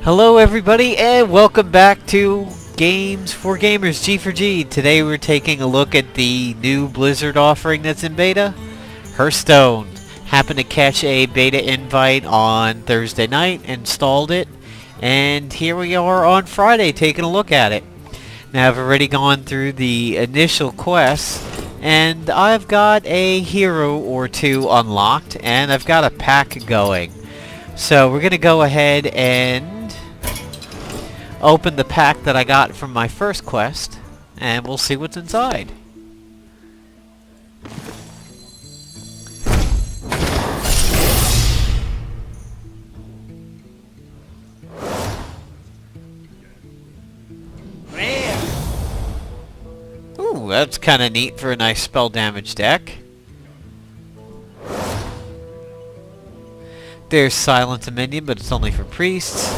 Hello everybody and welcome back to Games for Gamers G4G. Today we're taking a look at the new Blizzard offering that's in beta, Hearthstone. Happened to catch a beta invite on Thursday night, installed it, and here we are on Friday taking a look at it. Now I've already gone through the initial quests and I've got a hero or two unlocked and I've got a pack going. So we're going to go ahead and open the pack that I got from my first quest, and we'll see what's inside. Ooh, that's kind of neat for a nice spell damage deck. There's Silent Dominion, but it's only for priests.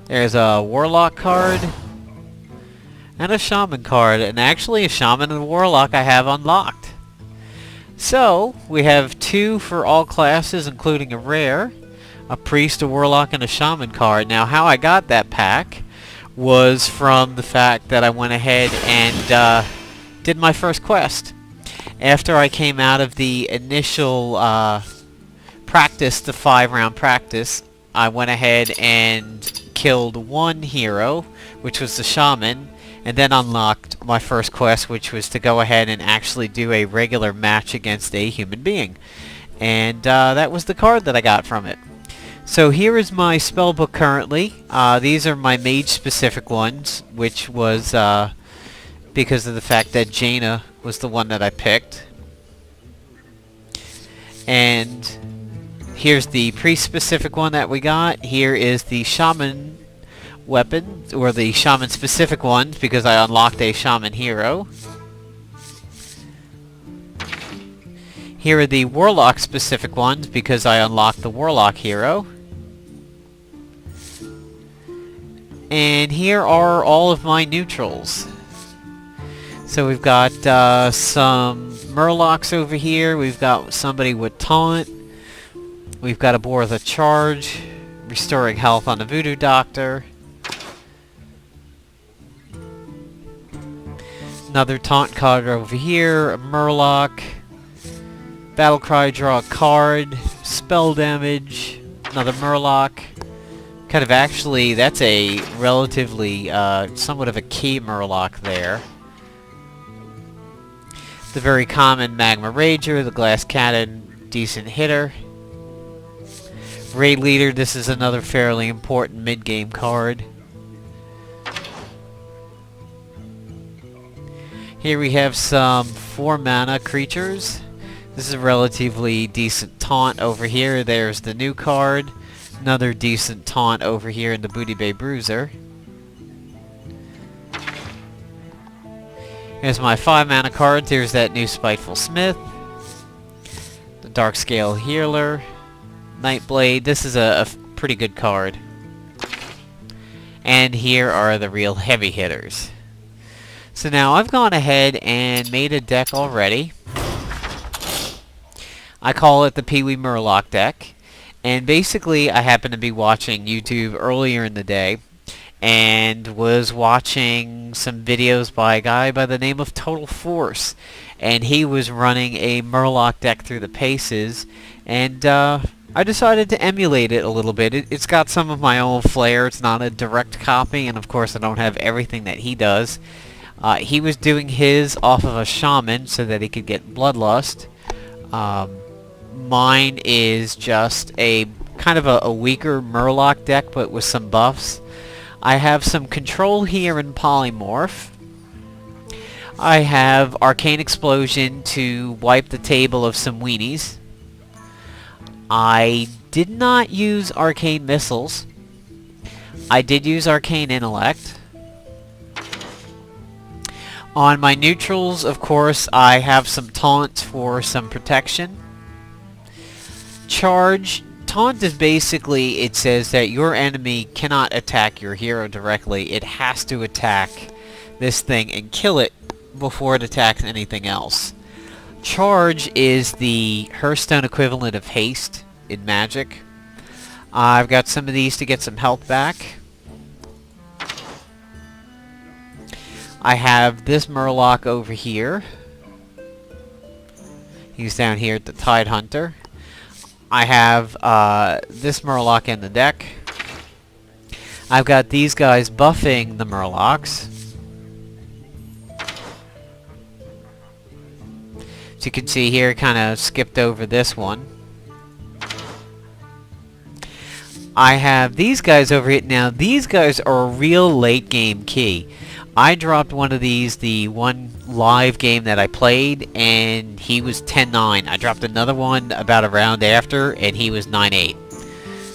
There's a Warlock card. And a Shaman card. And actually a Shaman and a Warlock I have unlocked. So, we have two for all classes, including a rare. A Priest, a Warlock, and a Shaman card. Now, how I got that pack was from the fact that I went ahead and did my first quest. After I came out of the initial practice, the 5-round practice, I went ahead and killed one hero, which was the Shaman, and then unlocked my first quest, which was to go ahead and actually do a regular match against a human being. And that was the card that I got from it. So here is my spellbook currently. These are my mage-specific ones, which was because of the fact that Jaina was the one that I picked. And here's the priest-specific one that we got. Here is the shaman weapon, or the shaman-specific ones, because I unlocked a shaman hero. Here are the warlock-specific ones, because I unlocked the warlock hero. And here are all of my neutrals. So we've got some Murlocs over here. We've got somebody with taunt. We've got a boar with a charge, restoring health on the voodoo doctor. Another taunt card over here, a Murloc. Battle cry, draw a card. Spell damage, another Murloc. Kind of actually, that's a relatively, somewhat of a key Murloc there. The very common Magma Rager, the Glass Cannon, decent hitter. Raid Leader, this is another fairly important mid-game card. Here we have some 4-mana creatures. This is a relatively decent taunt over here. There's the new card. Another decent taunt over here in the Booty Bay Bruiser. Here's my 5-mana cards. Here's that new Spiteful Smith. The Darkscale Healer. Nightblade. This is a pretty good card. And here are the real heavy hitters. So now I've gone ahead and made a deck already. I call it the Peewee Murloc deck. And basically I happened to be watching YouTube earlier in the day and was watching some videos by a guy by the name of Total Force. And he was running a Murloc deck through the paces, and I decided to emulate it a little bit. It's got some of my own flair. It's not a direct copy, and of course I don't have everything that he does. He was doing his off of a shaman so that he could get bloodlust. Mine is just a kind of a weaker Murloc deck, but with some buffs. I have some control here in Polymorph. I have Arcane Explosion to wipe the table of some weenies. I did not use Arcane Missiles. I did use Arcane Intellect. On my neutrals, of course, I have some taunts for some protection. Charge. Taunt is basically, it says that your enemy cannot attack your hero directly. It has to attack this thing and kill it before it attacks anything else. Charge is the Hearthstone equivalent of haste in Magic. I've got some of these to get some health back. I have this Murloc over here. He's down here at the Tide Hunter. I have this Murloc in the deck. I've got these guys buffing the Murlocs. As you can see here, kind of skipped over this one. I have these guys over here. Now, these guys are a real late game key. I dropped one of these the one live game that I played, and he was 10-9. I dropped another one about a round after, and he was 9-8.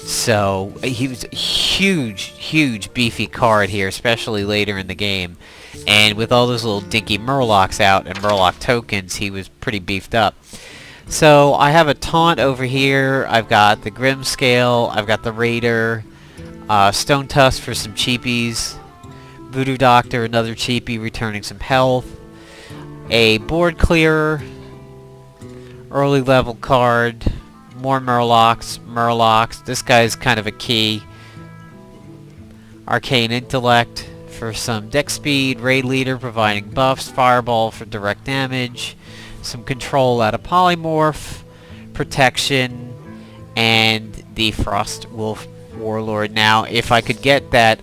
So, he was a huge beefy card here, especially later in the game. And with all those little dinky Murlocs out and Murloc tokens, he was pretty beefed up. So, I have a Taunt over here. I've got the Grimscale. I've got the Raider. Stone Tusk for some cheapies. Voodoo Doctor, another cheapie, returning some health. A Board Clearer. Early level card. More Murlocs. This guy's kind of a key. Arcane Intellect for some deck speed. Raid Leader providing buffs. Fireball for direct damage. Some control out of Polymorph. Protection. And the Frost Wolf Warlord. Now, if I could get that,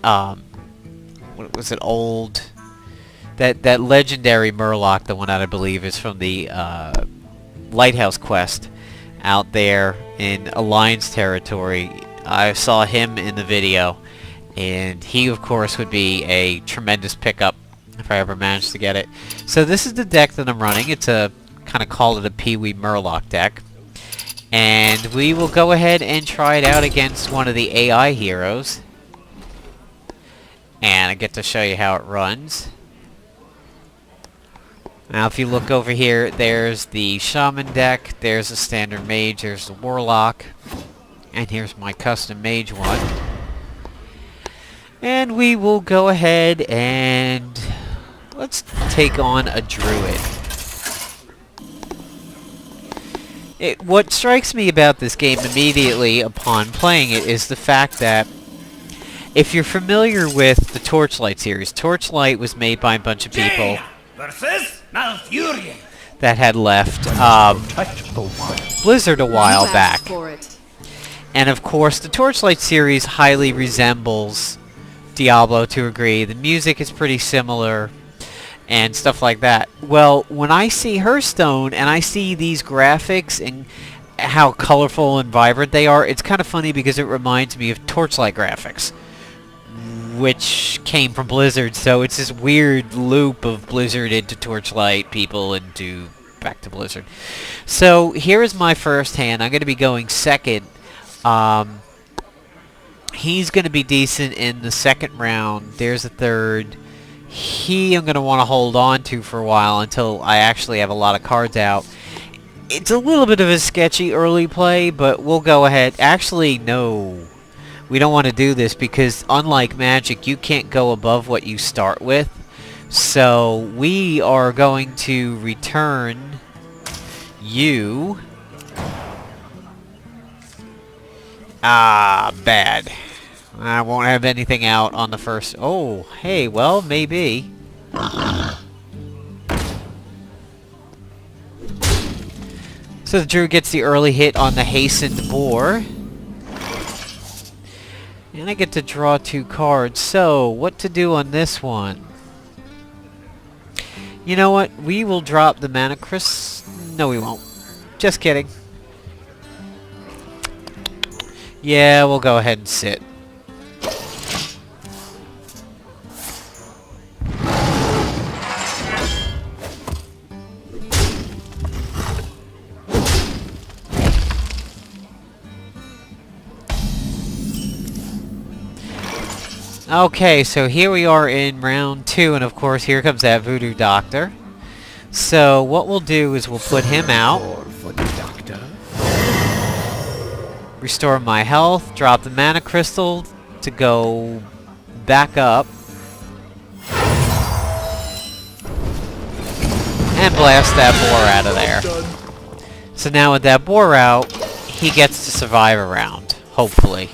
what was it, that legendary Murloc, the one that I believe is from the Lighthouse quest out there in Alliance territory. I saw him in the video, and he of course would be a tremendous pickup if I ever managed to get it. So this is the deck that I'm running. It's a kind of call it a peewee Murloc deck, and we will go ahead and try it out against one of the AI heroes, and I get to show you how it runs. Now if you look over here, there's the Shaman deck, there's a standard mage, there's the Warlock, and here's my custom mage one. And we will go ahead and let's take on a druid. What strikes me about this game immediately upon playing it is the fact that if you're familiar with the Torchlight series, Torchlight was made by a bunch of people versus Malfurion that had left Blizzard a while back. And of course, the Torchlight series highly resembles Diablo to a degree. The music is pretty similar and stuff like that. Well, when I see Hearthstone and I see these graphics and how colorful and vibrant they are, it's kind of funny because it reminds me of Torchlight graphics, which came from Blizzard. So it's this weird loop of Blizzard into Torchlight, people into back to Blizzard. So here is my first hand. I'm going to be going second. He's going to be decent in the second round. There's a third. I'm going to want to hold on to for a while until I actually have a lot of cards out. It's a little bit of a sketchy early play, but we'll go ahead. Actually, no. We don't want to do this because unlike Magic, you can't go above what you start with. So we are going to return you. Bad. I won't have anything out on the first... Oh, hey, well, maybe. So the Druid gets the early hit on the Hastened Boar. And I get to draw 2 cards. So, what to do on this one? You know what? We will drop the Mana Crystal. No, we won't. Just kidding. Yeah, we'll go ahead and sit. Okay, so here we are in round 2, and of course here comes that Voodoo Doctor. So what we'll do is we'll put him out. Restore my health, drop the Mana Crystal to go back up. And blast that boar out of there. So now with that boar out, he gets to survive a round, hopefully.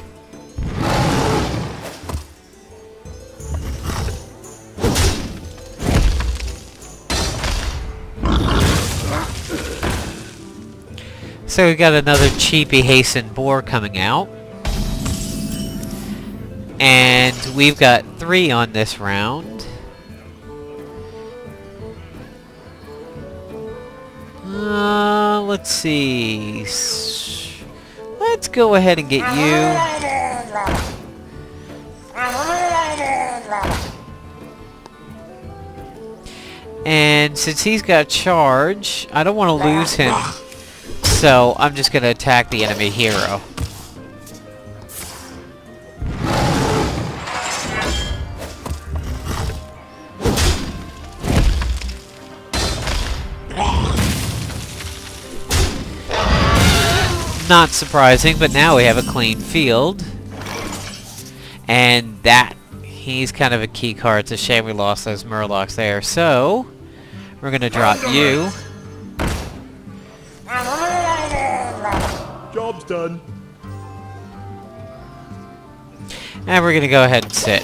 So we got another cheapy hasten boar coming out. And we've got 3 on this round. Let's see. Let's go ahead and get you. And since he's got charge, I don't want to lose him. So I'm just going to attack the enemy hero. Not surprising, but now we have a clean field. And that, he's kind of a key card. It's a shame we lost those Murlocs there. So, we're going to drop you. Job's done. And we're going to go ahead and sit.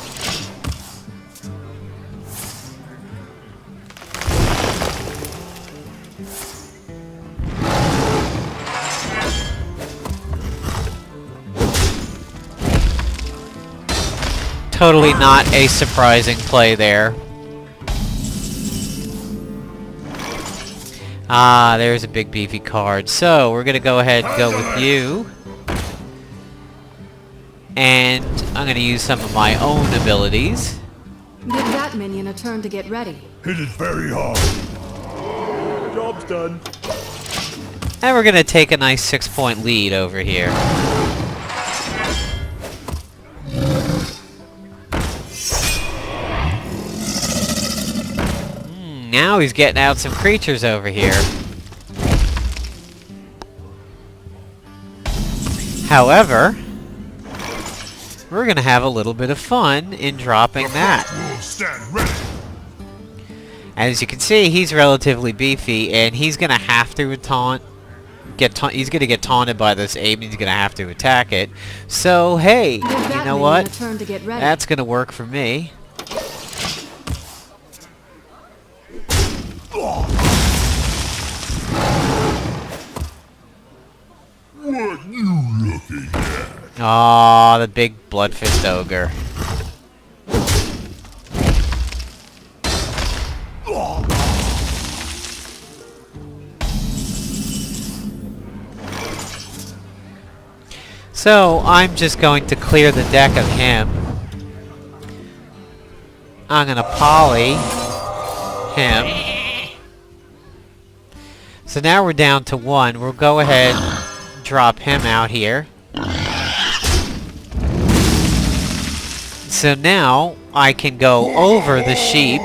Totally not a surprising play there. Ah, there's a big beefy card. So, we're going to go ahead and go with you. And I'm going to use some of my own abilities. Give that minion a turn to get ready. Hit it very hard. Job's done. And we're going to take a nice 6-point lead over here. Now he's getting out some creatures over here. However, we're going to have a little bit of fun in dropping that. Stand ready. As you can see, he's relatively beefy, and he's going to have to taunt. He's going to get taunted by this ape, and he's going to have to attack it. So, hey, you know what? That's going to work for me. What you looking at? Aw, the big bloodfist ogre. So, I'm just going to clear the deck of him. I'm going to poly him. So now we're down to 1. We'll go ahead and drop him out here. So now I can go over the sheep.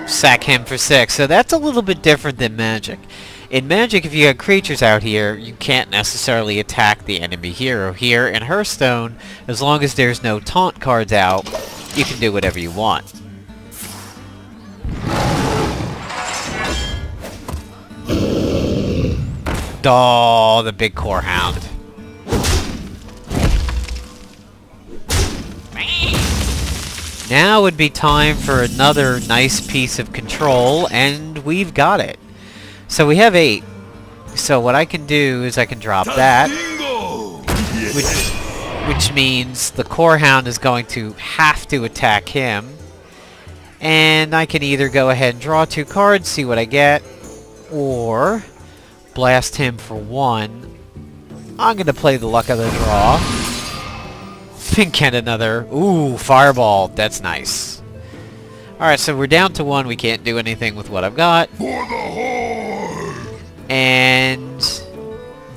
Sack him for 6. So that's a little bit different than Magic. In Magic, if you have creatures out here, you can't necessarily attack the enemy hero. Here in Hearthstone, as long as there's no taunt cards out, you can do whatever you want. Oh, the big core hound. Now would be time for another nice piece of control, and we've got it. So we have 8. So what I can do is I can drop that, which means the core hound is going to have to attack him. And I can either go ahead and draw 2 cards, see what I get, or blast him for 1. I'm going to play the luck of the draw. And get another. Ooh, fireball. That's nice. Alright, so we're down to 1. We can't do anything with what I've got. And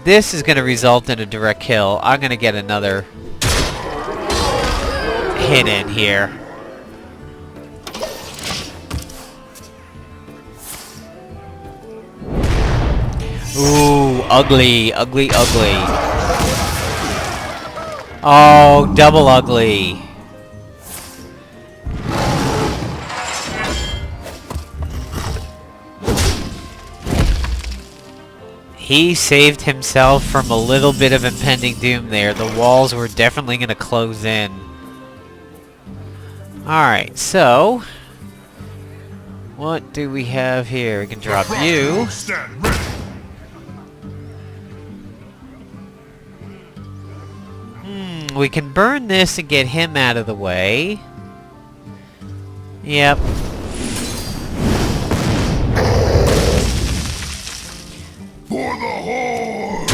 this is going to result in a direct kill. I'm going to get another hit in here. Ooh, ugly, ugly, ugly. Oh, double ugly. He saved himself from a little bit of impending doom there. The walls were definitely going to close in. Alright, so What do we have here? We can drop you. Stand ready. We can burn this and get him out of the way. Yep. For the horde!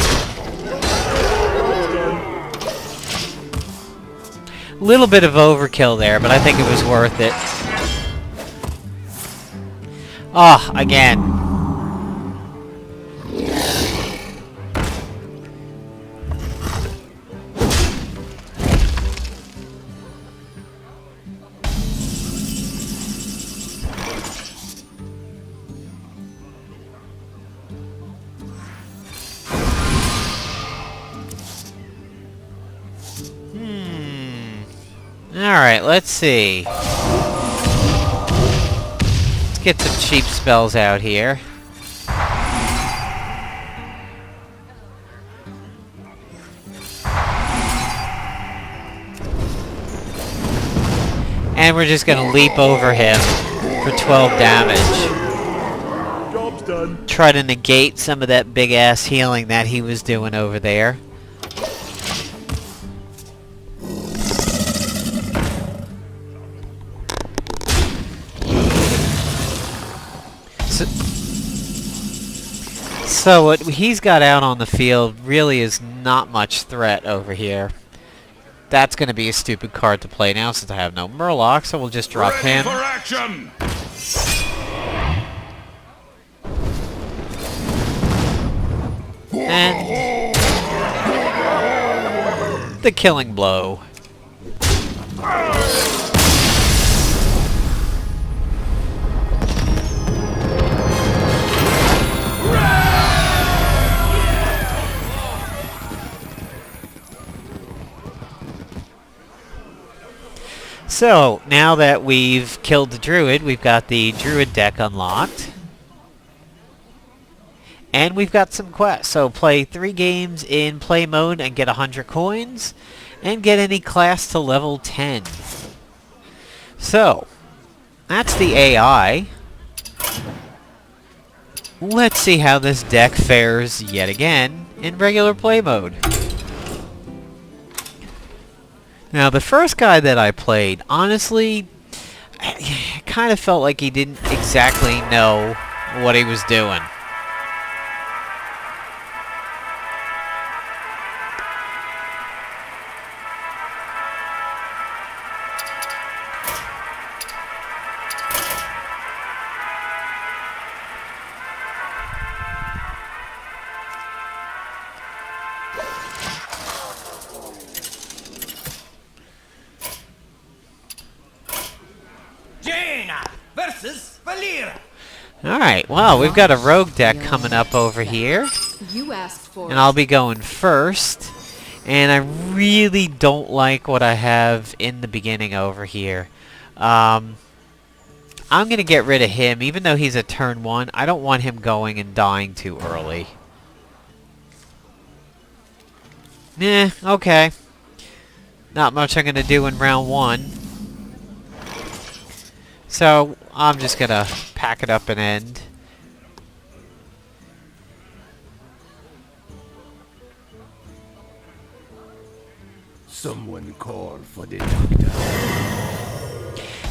Little bit of overkill there, but I think it was worth it. Oh, again. Alright, let's see. Let's get some cheap spells out here. And we're just gonna leap over him for 12 damage. Job's done. Try to negate some of that big ass healing that he was doing over there. So what he's got out on the field really is not much threat over here. That's going to be a stupid card to play now since I have no Murloc, so we'll just drop him. For action! And the killing blow. So, now that we've killed the druid, we've got the druid deck unlocked. And we've got some quests. So, play 3 games in play mode and get 100 coins. And get any class to level 10. So, that's the AI. Let's see how this deck fares yet again in regular play mode. Now, the first guy that I played, honestly, I kind of felt like he didn't exactly know what he was doing. Jaina versus Valera. Alright, well, we've got a rogue deck coming up over here. You asked for And I'll be going first. And I really don't like what I have in the beginning over here. I'm going to get rid of him, even though he's a turn 1. I don't want him going and dying too early. Okay. Not much I'm going to do in round 1. So, I'm just going to pack it up and end. Someone call for the doctor.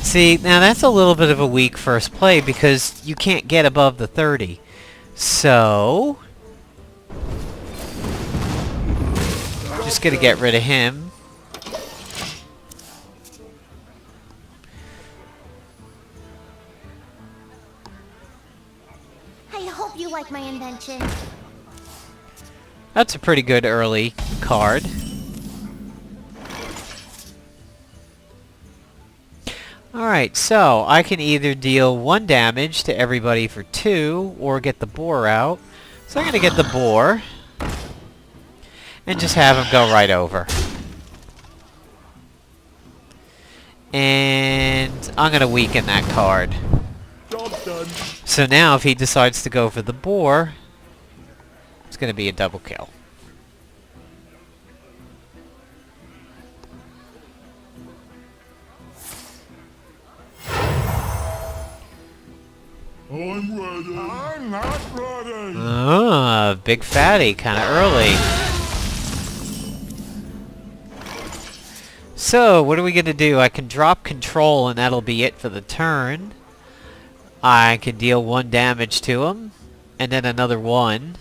See, now that's a little bit of a weak first play because you can't get above the 30. So, just going to get rid of him. I hope you like my invention. That's a pretty good early card. Alright, so I can either deal 1 damage to everybody for 2, or get the boar out. So I'm going to get the boar, and just have him go right over. And I'm going to weaken that card. Job's done. So now if he decides to go for the boar, it's going to be a double kill. I'm ready. I'm not ready. Ah, big fatty, kind of early. So, what are we going to do? I can drop control and that'll be it for the turn. I can deal 1 damage to him, and then another 1.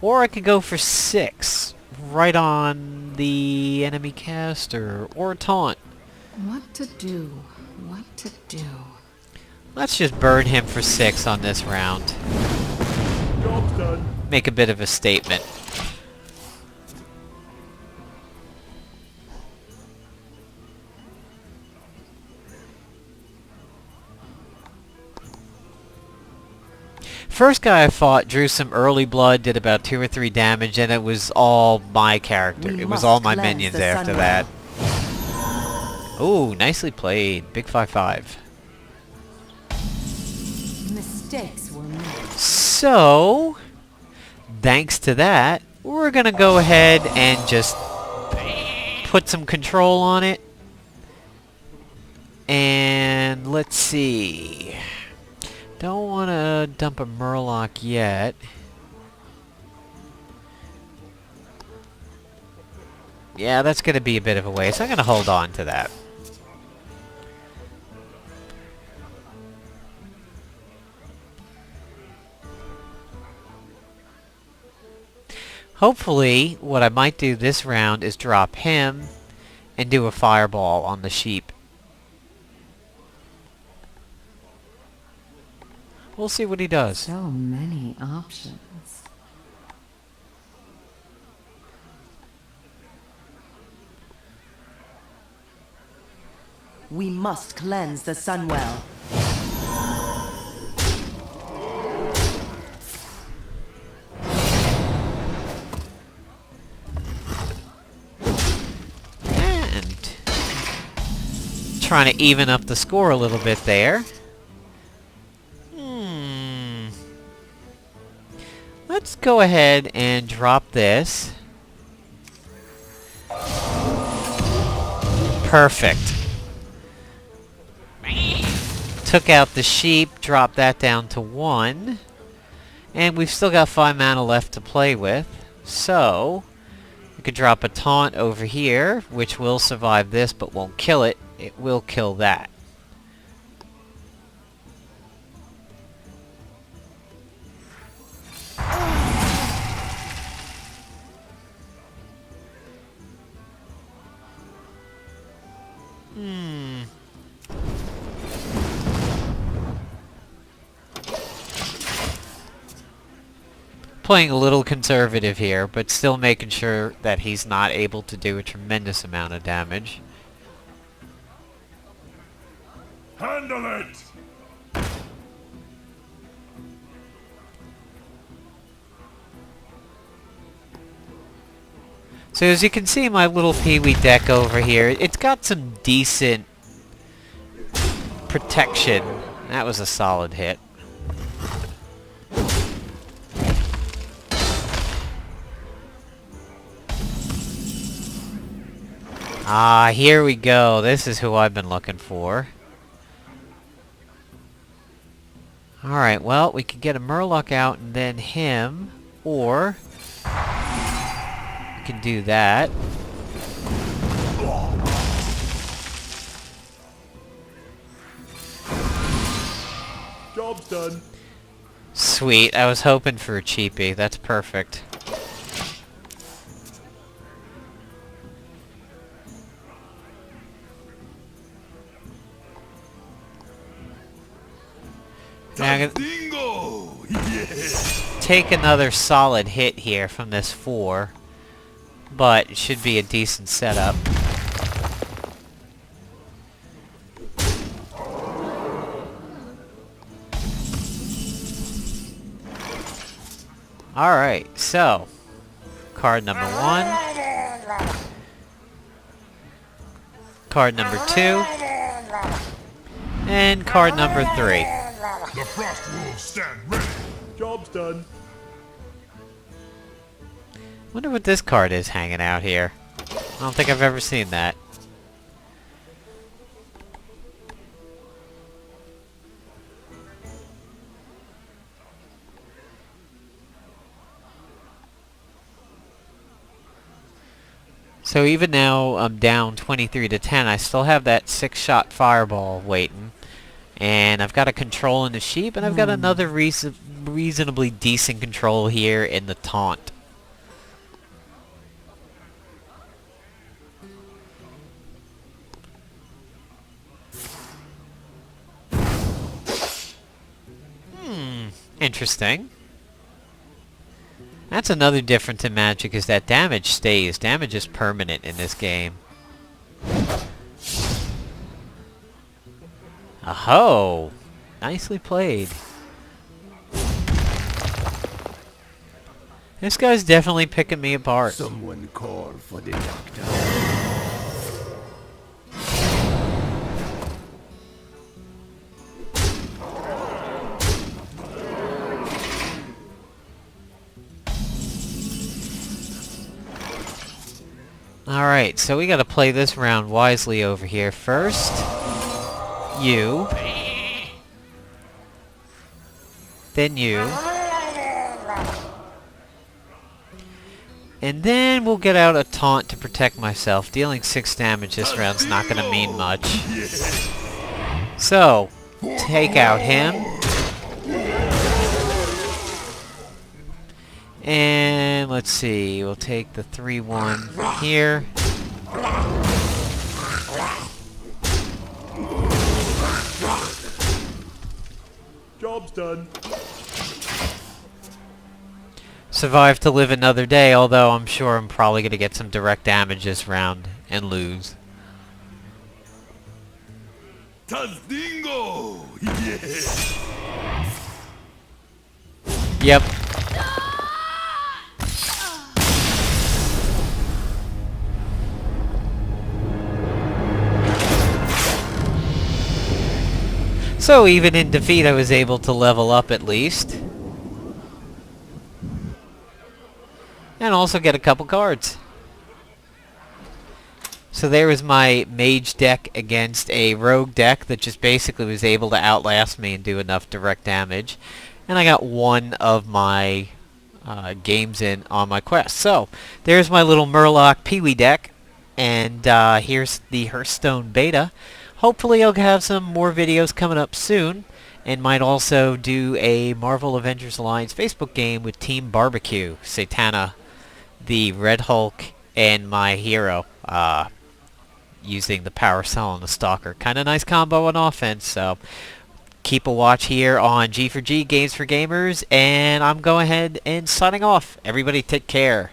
Or I could go for 6, right on the enemy caster, or taunt. What to do? What to do? Let's just burn him for 6 on this round. Job's done. Make a bit of a statement. First guy I fought drew some early blood, did about 2 or 3 damage, and it was all my character. It was all my minions after that. Ooh, nicely played. Big 5-5. Mistakes were made. So, thanks to that, we're gonna go ahead and just put some control on it. And let's see. Don't want to dump a Murloc yet. Yeah, that's going to be a bit of a waste. I'm going to hold on to that. Hopefully, what I might do this round is drop him and do a fireball on the sheep. We'll see what he does. So many options. We must cleanse the Sunwell. And trying to even up the score a little bit there. Let's go ahead and drop this. Perfect. Took out the sheep, dropped that down to 1. And we've still got 5 mana left to play with. So, we could drop a taunt over here, which will survive this but won't kill it. It will kill that. Playing a little conservative here, but still making sure that he's not able to do a tremendous amount of damage. Handle it. So as you can see, my little peewee deck over here, it's got some decent protection. That was a solid hit. Ah, here we go. This is who I've been looking for. Alright, well, we could get a Murloc out and then him, or we can do that. Job's done. Sweet, I was hoping for a cheapie. That's perfect. Now I'm gonna take another solid hit here from this 4, but it should be a decent setup. Alright, so card number 1, card number 2, and card number 3. The frost wolves stand ready. Job's done. Wonder what this card is hanging out here. I don't think I've ever seen that. So even now I'm down 23 to 10, I still have that 6-shot fireball waiting. And I've got a control in the sheep, and I've got another reasonably decent control here in the taunt. Interesting. That's another difference in Magic, is that damage stays. Damage is permanent in this game. Aho! Nicely played. This guy's definitely picking me apart. Someone call for the doctor. Alright, so we gotta play this round wisely over here. First, you. Then you. And then we'll get out a taunt to protect myself. Dealing 6 damage this round's not gonna mean much. So, take out him. And let's see, we'll take the 3-1 here. Job's done. Survive to live another day, although I'm sure I'm probably going to get some direct damage this round and lose. Tazdingo! Yeah! Yep. So even in defeat I was able to level up at least. And also get a couple cards. So there was my mage deck against a rogue deck that just basically was able to outlast me and do enough direct damage. And I got one of my games in on my quest. So there's my little Murloc peewee deck. And here's the Hearthstone Beta. Hopefully I'll have some more videos coming up soon. And might also do a Marvel Avengers Alliance Facebook game with Team Barbecue. Satana, the Red Hulk, and my hero. Using the Power Cell and the Stalker. Kind of nice combo on offense, so keep a watch here on G4G, Games for Gamers, and I'm going ahead and signing off. Everybody take care.